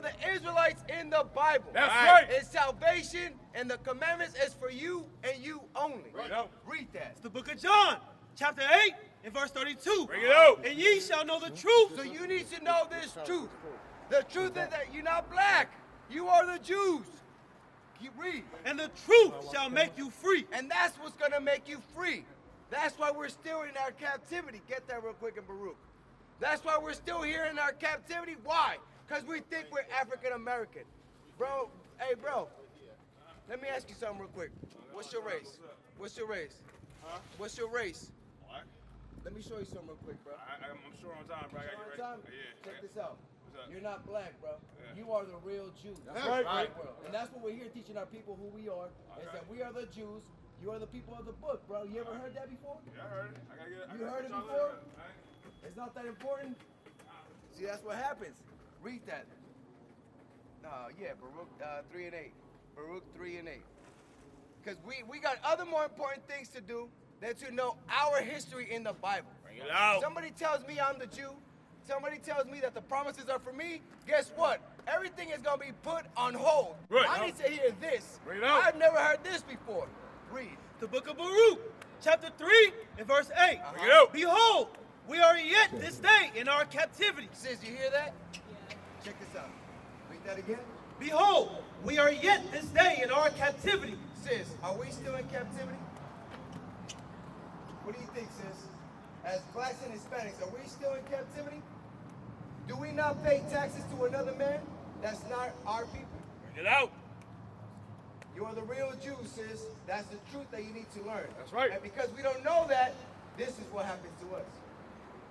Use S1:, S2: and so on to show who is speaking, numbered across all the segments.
S1: the Israelites in the Bible.
S2: That's right.
S1: It's salvation, and the commandments is for you and you only.
S2: Bring it out.
S1: Read that.
S3: It's the book of John, chapter 8, and verse 32.
S2: Bring it out.
S3: And ye shall know the truth.
S1: So you need to know this truth. The truth is that you're not black. You are the Jews. Keep reading.
S3: And the truth shall make you free.
S1: And that's what's going to make you free. That's why we're still in our captivity. Get that real quick in Baruch. That's why we're still here in our captivity. Why? Because we think we're African American. Bro, hey, bro. Let me ask you something real quick. What's your race? What's your race? What's your race?
S2: What?
S1: Let me show you something real quick, bro.
S2: I'm sure on time, bro. I got you ready.
S1: Time?
S2: Yeah.
S1: Check this out.
S2: What's up?
S1: You're not black, bro.
S2: Yeah.
S1: You are the real Jew.
S2: That's right.
S1: And that's what we're here teaching our people who we are, is that we are the Jews. You are the people of the book, bro. You ever heard that before?
S2: Yeah, I heard it. I gotta get it.
S1: You heard it before? It's not that important. See, that's what happens. Read that. No, yeah, Baruch 3 and 8. Baruch 3 and 8. Because we got other more important things to do than to know our history in the Bible.
S2: Bring it out.
S1: Somebody tells me I'm the Jew. Somebody tells me that the promises are for me. Guess what? Everything is going to be put on hold.
S2: Right.
S1: I need to hear this.
S2: Bring it out.
S1: I've never heard this before. Read.
S3: The book of Baruch, chapter 3, and verse 8.
S2: Bring it out.
S3: Behold, we are yet this day in our captivity.
S1: Sis, you hear that? Check this out. Read that again.
S3: Behold, we are yet this day in our captivity.
S1: Sis, are we still in captivity? What do you think, sis? As blacks and Hispanics, are we still in captivity? Do we not pay taxes to another man that's not our people?
S2: Bring it out.
S1: You are the real Jews, sis. That's the truth that you need to learn.
S2: That's right.
S1: And because we don't know that, this is what happens to us.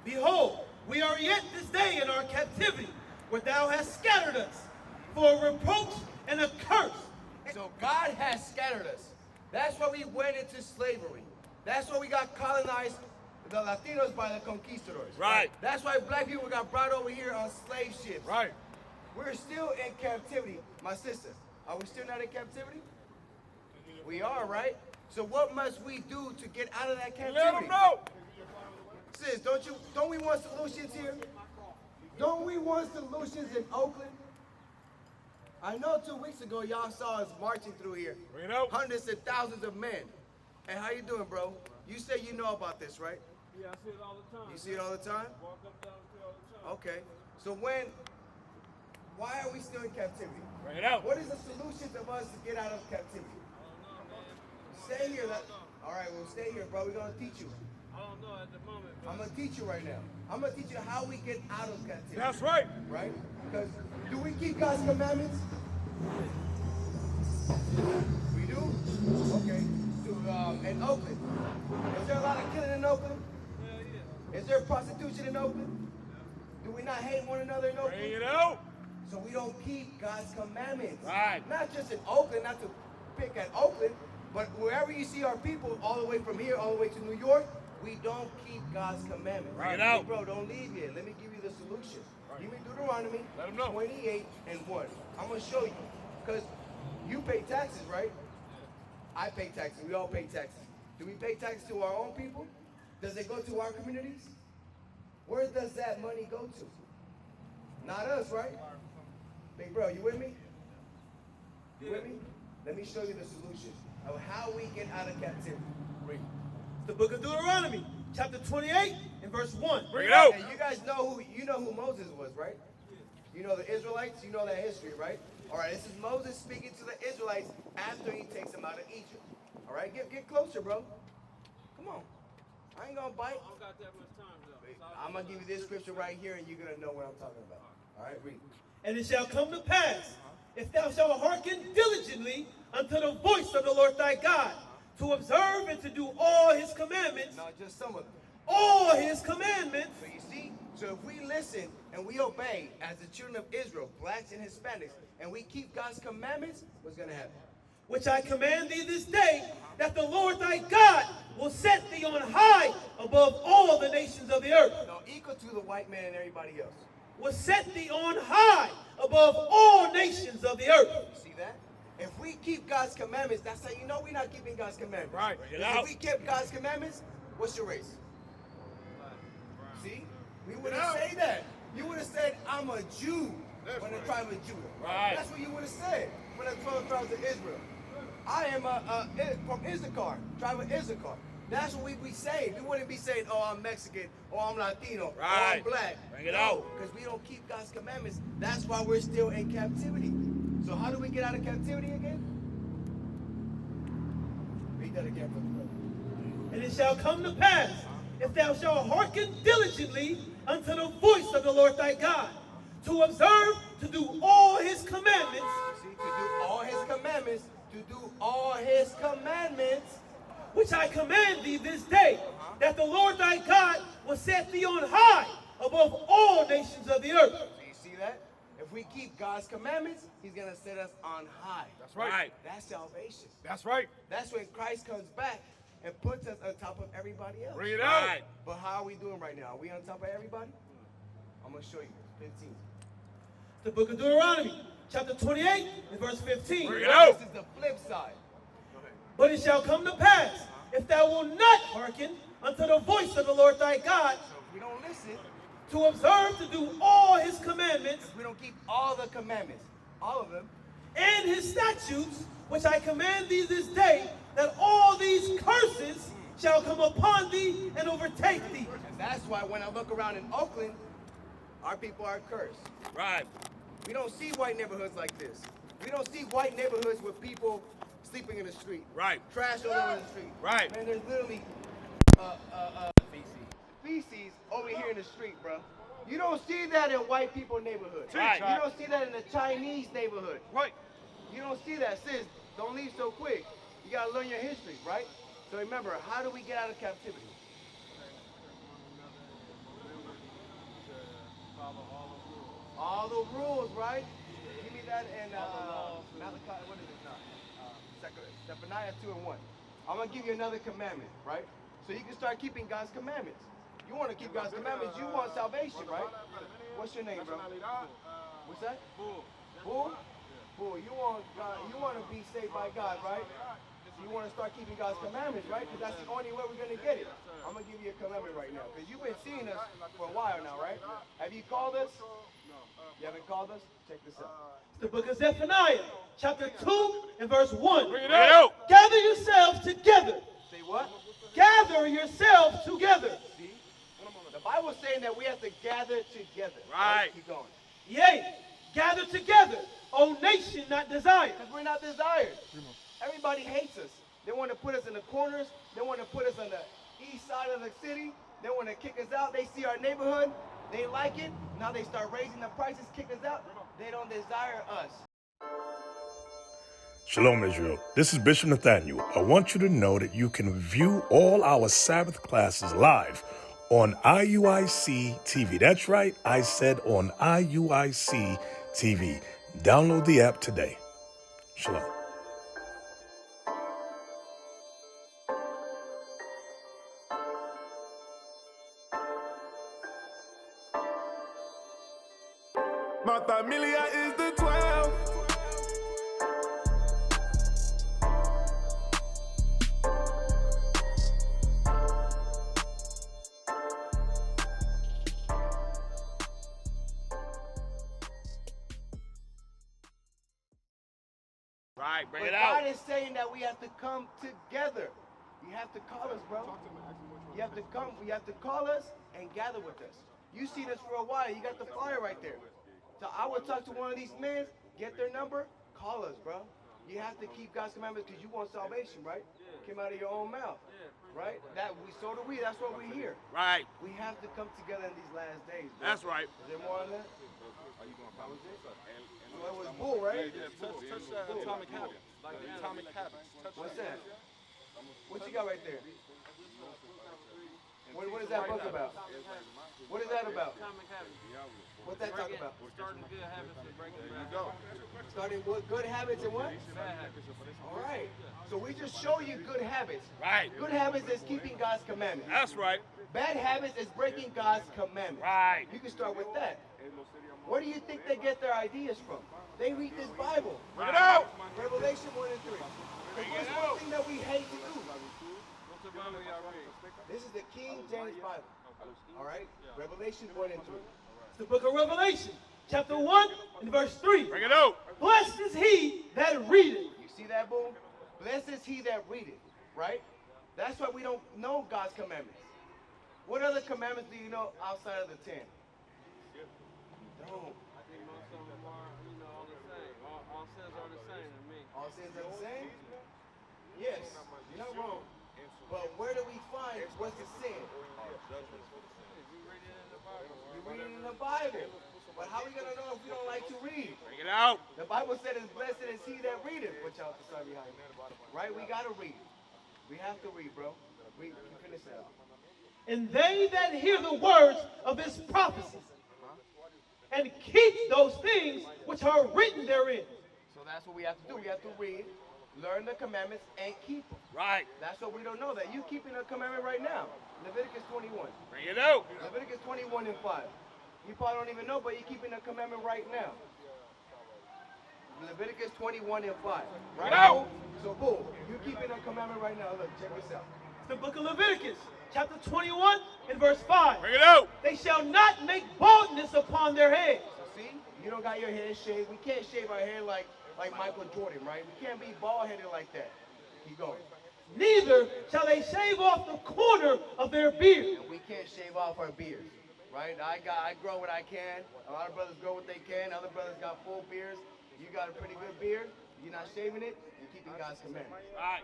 S3: Behold, we are yet this day in our captivity, where thou hast scattered us for a reproach and a curse.
S1: So God has scattered us. That's why we went into slavery. That's why we got colonized, the Latinos, by the conquistadors.
S2: Right.
S1: That's why black people got brought over here on slave ships.
S2: Right.
S1: We're still in captivity. My sister, are we still not in captivity? We are, right? So what must we do to get out of that captivity?
S2: Let them know.
S1: Sis, don't we want solutions here? Don't we want solutions in Oakland? I know 2 weeks ago y'all saw us marching through here.
S2: Bring it out.
S1: Hundreds and thousands of men. Hey, how you doing, bro? You say you know about this, right?
S4: Yeah, I see it all the time.
S1: You see it all the time?
S4: Walk up down the street all the time.
S1: Okay. So why are we still in captivity?
S2: Bring it out.
S1: What is the solution of us to get out of captivity? Stay here. All right, well, stay here, bro. We're going to teach you.
S4: I don't know at the moment.
S1: I'm going to teach you right now. I'm going to teach you how we get out of captivity.
S2: That's right.
S1: Right? Because do we keep God's commandments? We do? Okay. In Oakland. Is there a lot of killing in Oakland?
S4: Hell yeah.
S1: Is there prostitution in Oakland? Do we not hate one another in Oakland?
S2: Bring it out.
S1: So we don't keep God's commandments.
S2: Right.
S1: Not just in Oakland, not to pick at Oakland, but wherever you see our people, all the way from here, all the way to New York, we don't keep God's commandments.
S2: Bring it
S1: Hey,
S2: out.
S1: bro, don't leave yet. Let me give you the solution. Give me Deuteronomy
S2: Let 'em know.
S1: 28 and 1. I'm going to show you. Because you pay taxes, right? I pay taxes. We all pay taxes. Do we pay taxes to our own people? Does it go to our communities? Where does that money go to? Not us, right? Big bro, you with me? You with me? Let me show you the solution of how we get out of captivity. Read.
S3: It's the book of Deuteronomy, chapter 28, and verse 1.
S2: Bring it out.
S1: And you guys know who Moses was, right? You know the Israelites? You know that history, right? All right, this is Moses speaking to the Israelites after he takes them out of Egypt. All right, get closer, bro. Come on. I ain't gonna bite.
S4: I don't got that much time, though.
S1: I'm gonna give you this scripture right here, and you're gonna know what I'm talking about. All right, read.
S3: And it shall come to pass, if thou shalt hearken diligently unto the voice of the Lord thy God, to observe and to do all his commandments,
S1: Not just some of them.
S3: all his commandments,
S1: So you see, so if we listen and we obey as the children of Israel, blacks and Hispanics, and we keep God's commandments, what's gonna happen?
S3: which I command thee this day, that the Lord thy God will set thee on high above all the nations of the earth.
S1: No, equal to the white man and everybody else.
S3: Will set thee on high above all nations of the earth.
S1: You see that? If we keep God's commandments, that's how you know we're not keeping God's commandments.
S2: Right. Bring it
S1: Because
S2: out.
S1: if we kept God's commandments, what's your race? See? We wouldn't say that. You would have said, I'm a Jew. When the tribe of Judah.
S2: Right.
S1: That's what you would have said when the 12 tribes of Israel. I am from Issachar, tribe of Issachar. That's what we be saying. We wouldn't be saying, oh, I'm Mexican, or I'm Latino, or I'm
S2: Right.
S1: black.
S2: Bring it out.
S1: Because we don't keep God's commandments. That's why we're still in captivity. So how do we get out of captivity again? Read that again for the brother.
S3: And it shall come to pass, if thou shalt hearken diligently unto the voice of the Lord thy God, to observe, to do all his commandments,
S1: See, to do all his commandments, to do all his commandments,
S3: which I command thee this day, that the Lord thy God will set thee on high above all nations of the earth.
S1: So you see that? If we keep God's commandments, he's going to set us on high.
S2: That's right.
S1: That's salvation.
S2: That's right.
S1: That's when Christ comes back and puts us on top of everybody else.
S2: Bring it out. Right.
S1: But how are we doing right now? Are we on top of everybody? I'm going to show you. 15.
S3: The book of Deuteronomy, chapter 28, and verse 15.
S2: Bring it out.
S1: This is the flip side.
S3: But it shall come to pass, if thou wilt not hearken unto the voice of the Lord thy God,
S1: So if we don't listen,
S3: to observe to do all his commandments
S1: if we don't keep all the commandments, all of them,
S3: and his statutes, which I command thee this day, that all these curses shall come upon thee and overtake thee.
S1: and that's why when I look around in Oakland, our people are cursed.
S2: Right.
S1: We don't see white neighborhoods like this. We don't see white neighborhoods with sleeping in the street.
S2: Right.
S1: Trash all over the street.
S2: Right.
S1: Man, there's literally feces over here in the street, bro. You don't see that in white people neighborhoods.
S2: Right.
S1: You don't see that in the Chinese neighborhood.
S2: Right.
S1: You don't see that. Sis, don't leave so quick. You gotta learn your history, right? So remember, how do we get out of captivity? All the rules, right? Give me that in Malachi, what is it now? Zephaniah 2 and 1. I'm going to give you another commandment, right? So you can start keeping God's commandments. You want to keep God's commandments, you want salvation, right? What's your name, bro? What's that? Bull? Bull, you want to be saved by God, right? So you want to start keeping God's commandments, right? Because that's the only way we're going to get it. I'm going to give you a commandment right now. Because you've been seeing us for a while now, right? Have you called us? You haven't called us? Check this out.
S3: The book of Zephaniah, chapter 2 and verse 1.
S2: Bring it out.
S3: Gather yourselves together.
S1: Say what?
S3: Gather yourselves together.
S1: See? The Bible's saying that we have to gather together.
S2: Right.
S1: Keep going.
S3: Yea, gather together, O nation not desired.
S1: Because we're not desired. Everybody hates us. They want to put us in the corners. They want to put us on the east side of the city. They want to kick us out. They see our neighborhood. They like it. Now they start raising the prices, kick us out. They don't desire us.
S5: Shalom, Israel. This is Bishop Nathaniel. I want you to know that you can view all our Sabbath classes live on IUIC TV. That's right, I said on IUIC TV. Download the app today. Shalom.
S6: My familia is the 12.
S2: Right. Bring
S1: But
S2: it out.
S1: God is saying that we have to come together. You have to call us, bro. You have to come. You have to call us and gather with us. You seen us for a while. You got the flyer right there. So I would talk to one of these men, get their number, call us, bro. You have to keep God's commandments because you want salvation, right? Came out of your own mouth, right? So do we. That's what we hear.
S2: Right.
S1: We have to come together in these last days, bro.
S2: That's right.
S1: Is there more on that? That was it? So it was bull, right?
S7: Touch that atomic habit. Like the atomic habits.
S1: What's that? What you got right there? What is that book about? What is that about?
S4: Atomic habits.
S1: What's that talk about?
S4: Starting good habits and breaking bad habits.
S1: Starting with good habits and what?
S4: Bad habits.
S1: All right. So we just show you good habits.
S2: Right.
S1: Good habits is keeping God's commandments.
S2: That's right.
S1: Bad habits is breaking God's commandments.
S2: Right.
S1: You can start with that. Where do you think they get their ideas from? They read this Bible.
S2: Bring it out.
S1: Revelation 1 and 3. What's one thing that we hate to do? This is the King James Bible. All right? Revelation 1 and 3.
S3: It's the book of Revelation, chapter 1 and verse 3.
S2: Bring it out.
S3: Blessed is he that readeth.
S1: You see that, boom? Blessed is he that readeth, right? That's why we don't know God's commandments. What other commandments do you know outside of the 10? You don't.
S4: I think most of them are, all the same. All sins are the same to me.
S1: All sins are the same? Yes, you're not wrong. But where do we find what's the sin?
S4: You read it in the Bible.
S1: You read it in the Bible. But how are we going to know if we don't like to read?
S2: Bring it out.
S1: The Bible said, "As blessed is he that readeth." Which out the side behind you. Right? We got to read. We have to read, bro. Read. You finish that out.
S3: And they that hear the words of his prophecies and keep those things which are written therein.
S1: So that's what we have to do. We have to read, learn the commandments, and keep them.
S2: Right.
S1: That's what we don't know. That you keeping a commandment right now. Leviticus 21.
S2: Bring it out.
S1: Leviticus 21 and 5. You probably don't even know, but you're keeping a commandment right now. Leviticus 21 and 5. Right?
S2: Go.
S1: So boom, you're keeping a commandment right now. Look, check this out.
S3: It's the book of Leviticus, chapter 21 and verse 5.
S2: Bring it out.
S3: They shall not make baldness upon their heads.
S1: So see, you don't got your head shaved. We can't shave our hair like Michael Jordan, right? We can't be bald-headed like that. Keep going.
S3: Neither shall they shave off the corner of their beard.
S1: And we can't shave off our beards, right? I grow what I can. A lot of brothers grow what they can. Other brothers got full beards. You got a pretty good beard. You're not shaving it. You're keeping God's commandments.
S2: Right.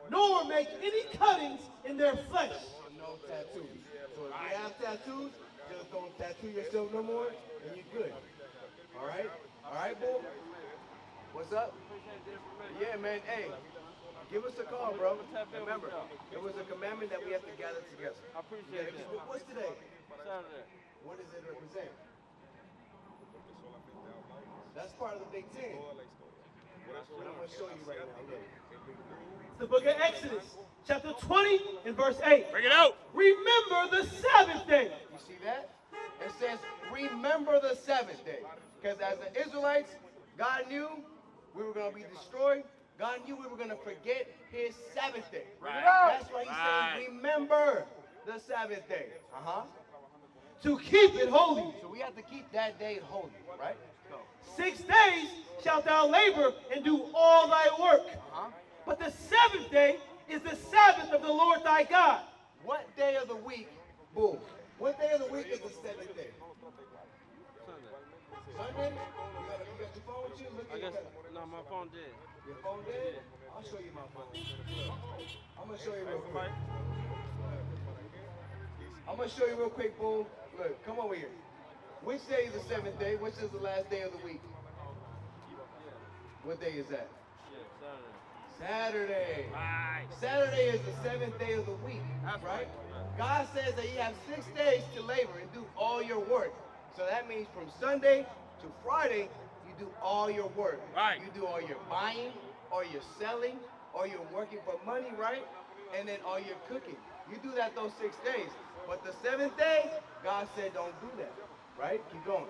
S3: Nor make any cuttings in their flesh.
S1: No tattoos. So if you have tattoos, just don't tattoo yourself no more, and you're good. All right? All right, boy? What's up? Yeah, man. Hey, give us a call, bro. Remember, it was a commandment that we have to gather together.
S4: I appreciate it.
S1: What's today?
S4: Saturday.
S1: What does it represent? That's part of the Big Ten. And I'm going to show you right now. Look.
S3: It's the book of Exodus, chapter 20 and verse 8.
S2: Bring it out.
S3: Remember the Sabbath day.
S1: You see that? It says, remember the seventh day. Because as the Israelites, God knew we were going to be destroyed. God knew we were going to forget his Sabbath day.
S2: Right.
S1: That's why he said, remember the Sabbath day.
S3: To keep it holy.
S1: So we have to keep that day holy, right? Go.
S3: 6 days shalt thou labor and do all thy work. But the seventh day is the Sabbath of the Lord thy God.
S1: What day of the week, boom, what day of the week is the seventh day? Sunday? You got your phone with you? Look
S4: I
S1: at
S4: guess,
S1: your
S4: no, my phone dead.
S1: Your phone dead? I'll show you my phone. I'm going to show you real quick. I'm going to show you real quick, boom. Look, come over here. Which day is the seventh day? Which is the last day of the week? What day is that?
S4: Yeah,
S1: Saturday.
S4: Saturday.
S2: Right.
S1: Saturday is the seventh day of the week, right? God says that you have 6 days to labor and do all your work. So that means from Sunday to Friday, you do all your work.
S2: Right.
S1: You do all your buying, or your selling, or you're working for money, right? And then all your cooking. You do that those 6 days. But the seventh day, God said don't do that, right? Keep going.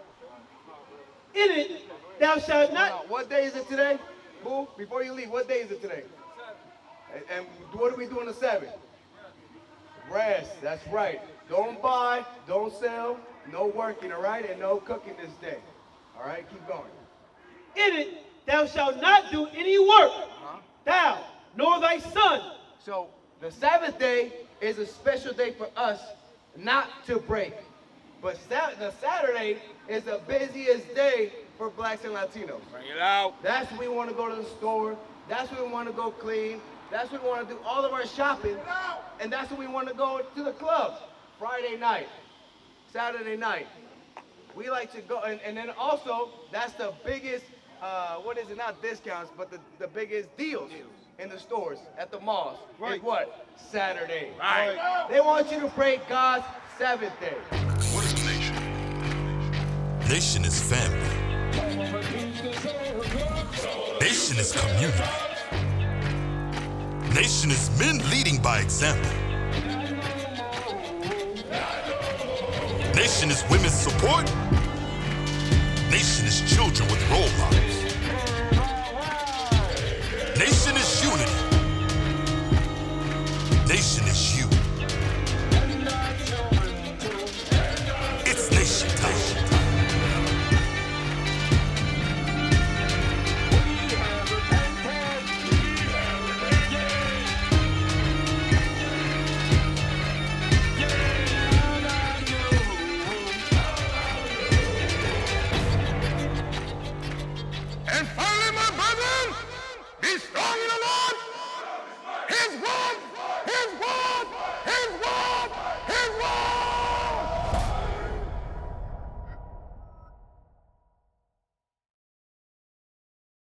S3: In it thou shalt
S1: Now,
S3: not.
S1: what day is it today? Boo, before you leave, what day is it today? And what do we do on the Sabbath? Rest, that's right. Don't buy, don't sell, no working, all right? And no cooking this day. All right, keep going.
S3: In it thou shalt not do any work, thou, nor thy son.
S1: So the Sabbath day is a special day for us not to break. But the Saturday is the busiest day for blacks and Latinos.
S2: Bring it out.
S1: That's when we want to go to the store. That's when we want to go clean. That's when we want to do all of our shopping. And that's when we want to go to the club. Friday night, Saturday night. We like to go, and then also, that's the biggest, not discounts, but the biggest deals in the stores, at the malls. Right. Is what? Saturday.
S2: Right.
S1: They want you to break God's Sabbath day.
S8: What is a nation? Nation is family. Nation is community. Nation is men leading by example. Nation is women's support. Nation is children with role models. Nation is unity. Nation is